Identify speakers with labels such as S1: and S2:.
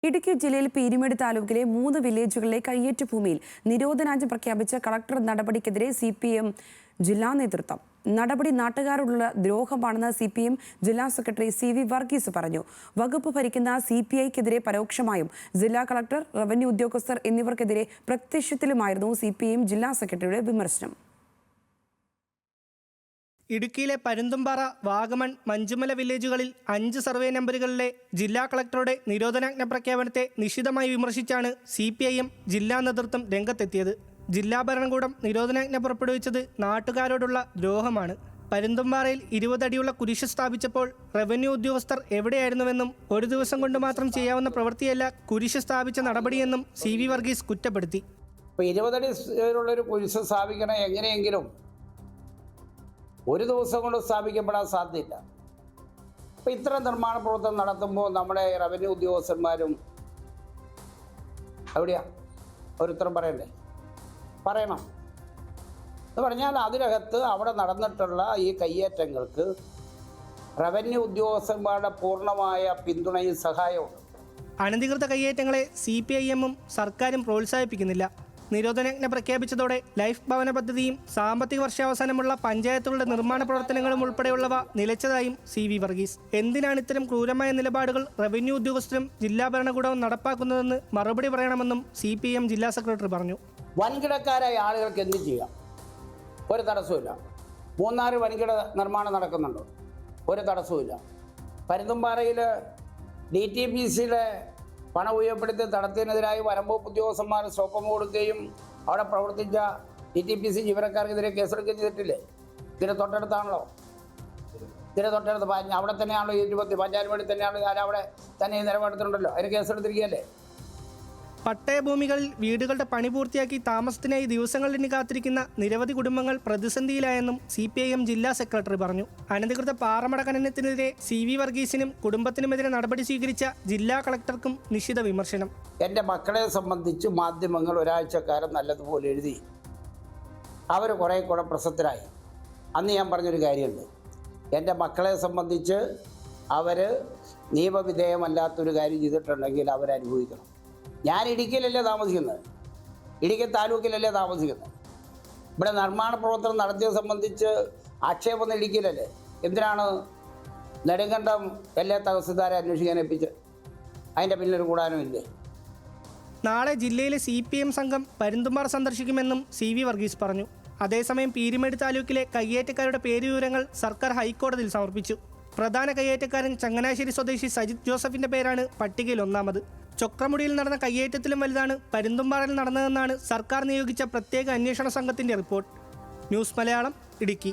S1: ഇടുക്കി ജില്ലയിൽ പീരുമേട് താലൂക്കിലെ 3 വില്ലേജുകളിലെ കയ്യേറ്റ ഭൂമിയിൽ നിരോധനാജ്ഞ പ്രഖ്യാപിച്ച കളക്ടർ നടപടിക്കെതിരെ CPM ജില്ലാ നേതൃത്വം. നടപടി നാട്ടുകാരോടുള്ള ദ്രോഹമാണെന്ന് CPM ജില്ലാ സെക്രട്ടറി CV വർഗീസ് പറഞ്ഞു. വകുപ്പ് ഭരിക്കുന്ന CPIക്കെതിരെ പരോക്ഷമായും ജില്ലാ കളക്ടർ, റവന്യൂ ഉദ്യോഗസ്ഥർ എന്നിവർക്കെതിരെ പ്രത്യക്ഷത്തിലുമായിരുന്നു CPM ജില്ലാ സെക്രട്ടറിയുടെ വിമർശനം.
S2: ഇടുക്കിയിലെ പരുന്തുംപാറ, വാഗമൺ, മഞ്ചുമല വില്ലേജുകളിൽ 5 സർവേ നമ്പറുകളിലെ ജില്ലാ കളക്ടറുടെ നിരോധനാജ്ഞ പ്രഖ്യാപനത്തെ നിശിതമായി വിമർശിച്ചാണ് CPIM ജില്ലാ നേതൃത്വം രംഗത്തെത്തിയത്. ജില്ലാ ഭരണകൂടം നിരോധനാജ്ഞ പുറപ്പെടുവിച്ചത് നാട്ടുകാരോടുള്ള ദ്രോഹമാണ്. പരുന്തുംപാറയിൽ 20 അടിയുള്ള കുരിശ് സ്ഥാപിച്ചപ്പോൾ റവന്യൂ ഉദ്യോഗസ്ഥർ എവിടെയായിരുന്നുവെന്നും ഒരു ദിവസം കൊണ്ട് മാത്രം ചെയ്യാവുന്ന പ്രവൃത്തിയല്ല കുരിശ് സ്ഥാപിച്ച നടപടിയെന്നും CV വർഗീസ് കുറ്റപ്പെടുത്തി.
S3: 20 അടി കുരിശ് സ്ഥാപിക്കണം എങ്ങനെയെങ്കിലും ഒരു ദിവസം കൊണ്ട് സ്ഥാപിക്കപ്പെടാൻ സാധ്യതയില്ല. അപ്പോൾ ഇത്തരം നിർമ്മാണ പ്രവർത്തനം നടത്തുമ്പോൾ നമ്മുടെ റവന്യൂ ഉദ്യോഗസ്ഥന്മാരും എവിടെയാ ഒരുത്തരം പറയണം എന്ന് പറഞ്ഞാൽ അതിനകത്ത് അവിടെ നടന്നിട്ടുള്ള ഈ കയ്യേറ്റങ്ങൾക്ക് റവന്യൂ ഉദ്യോഗസ്ഥന്മാരുടെ പൂർണ്ണമായ പിന്തുണയും സഹായവും.
S2: അനധികൃത കയ്യേറ്റങ്ങളെ CPIM-ഉം സർക്കാരും പ്രോത്സാഹിപ്പിക്കുന്നില്ല. നിരോധനാജ്ഞ പ്രഖ്യാപിച്ചതോടെ ലൈഫ് ഭവന പദ്ധതിയും സാമ്പത്തിക വർഷാവസാനമുള്ള പഞ്ചായത്തുകളുടെ നിർമ്മാണ പ്രവർത്തനങ്ങളും ഉൾപ്പെടെയുള്ളവ നിലച്ചതായും CV വർഗീസ്. എന്തിനാണ് ഇത്തരം ക്രൂരമായ നിലപാടുകൾ റവന്യൂ ഉദ്യോഗസ്ഥരും ജില്ലാ ഭരണകൂടവും നടപ്പാക്കുന്നതെന്ന് മറുപടി പറയണമെന്നും CPM ജില്ലാ സെക്രട്ടറി പറഞ്ഞു.
S3: വൻകിടക്കാരായ ആളുകൾക്ക് എന്ത് ചെയ്യാം? ഒരു തടസ്സമില്ല. 3-4 വൻകിട നിർമ്മാണം നടക്കുന്നുണ്ട്, ഒരു തടസ്സമില്ല. പരുന്തുംപാറയിൽ DTPCയുടെ പണം ഉപയോഗപ്പെടുത്തി നടത്തിയതിനെതിരായി വനംവകുപ്പ് ഉദ്യോഗസ്ഥന്മാർ സ്റ്റോപ്പ് കൊടുക്കുകയും അവിടെ പ്രവർത്തിച്ച DTPC ജീവനക്കാർക്കെതിരെ കേസെടുക്കുകയും ചെയ്തിട്ടില്ലേ? ഇതിന് തൊട്ടടുത്താണല്ലോ, അവിടെ തന്നെയാണല്ലോ 20 പഞ്ചായത്ത് തന്നെയാണ്, ഞാൻ അവിടെ തന്നെ നിലപാടെടുത്തിട്ടുണ്ടല്ലോ, അതിന് കേസെടുത്തിരിക്കുകയല്ലേ.
S2: പട്ടയഭൂമികളിൽ വീടുകളുടെ പണി പൂർത്തിയാക്കി താമസത്തിനായി ദിവസങ്ങളിൽ കാത്തിരിക്കുന്ന നിരവധി കുടുംബങ്ങൾ പ്രതിസന്ധിയിലായെന്നും CPIM ജില്ലാ സെക്രട്ടറി പറഞ്ഞു. അനധികൃത പാറമട ഖനനത്തിനെതിരെ CV വർഗീസിനും കുടുംബത്തിനുമെതിരെ നടപടി സ്വീകരിച്ച ജില്ലാ കളക്ടർക്കും നിശിത വിമർശനം.
S3: എൻ്റെ മക്കളെ സംബന്ധിച്ച് മാധ്യമങ്ങൾ ഒരാഴ്ചക്കാലം നല്ലതുപോലെ എഴുതി, അവർ കുറേ കൂടെ പ്രശസ്തരായി. അന്ന് ഞാൻ പറഞ്ഞൊരു കാര്യമുണ്ട്, എൻ്റെ മക്കളെ സംബന്ധിച്ച് അവർ നിയമവിധേയമല്ലാത്തൊരു കാര്യം ചെയ്തിട്ടുണ്ടെങ്കിൽ അവരനുഭവിക്കണം. ഞാൻ ഇടുക്കിയിലല്ലേ താമസിക്കുന്നത്, ഇടുക്കി താലൂക്കിലല്ലേ താമസിക്കുന്നത്. ഇവിടെ നിർമ്മാണ പ്രവർത്തനം നടത്തിയത് സംബന്ധിച്ച് ആക്ഷേപം ഇടുക്കിയിലല്ലേ. എന്തിനാണ് നെടുങ്കണ്ടം എല്ലാ തഹസിൽദാരെ അന്വേഷിക്കാൻ ഏൽപ്പിച്ച്? അതിൻ്റെ പിന്നിൽ കൂടാനും ഇല്ലേ.
S2: നാളെ ജില്ലയിലെ CPM സംഘം പരുന്തുംപാറ സന്ദർശിക്കുമെന്നും CV വർഗീസ് പറഞ്ഞു. അതേസമയം പീരുമേട് താലൂക്കിലെ കയ്യേറ്റക്കാരുടെ പേരുവിവരങ്ങൾ സർക്കാർ ഹൈക്കോടതിയിൽ സമർപ്പിച്ചു. പ്രധാന കയ്യേറ്റക്കാരൻ ചങ്ങനാശ്ശേരി സ്വദേശി സജിത് ജോസഫിന്റെ പേരാണ് പട്ടികയിൽ ഒന്നാമത്. ചൊക്രമുടിയിൽ നടന്ന കയ്യേറ്റത്തിലും വലുതാണ് പരുന്തുംപാറയിൽ നടന്നതെന്നാണ് സർക്കാർ നിയോഗിച്ച പ്രത്യേക അന്വേഷണ സംഘത്തിന്റെ റിപ്പോർട്ട്. ന്യൂസ് മലയാളം, ഇടുക്കി.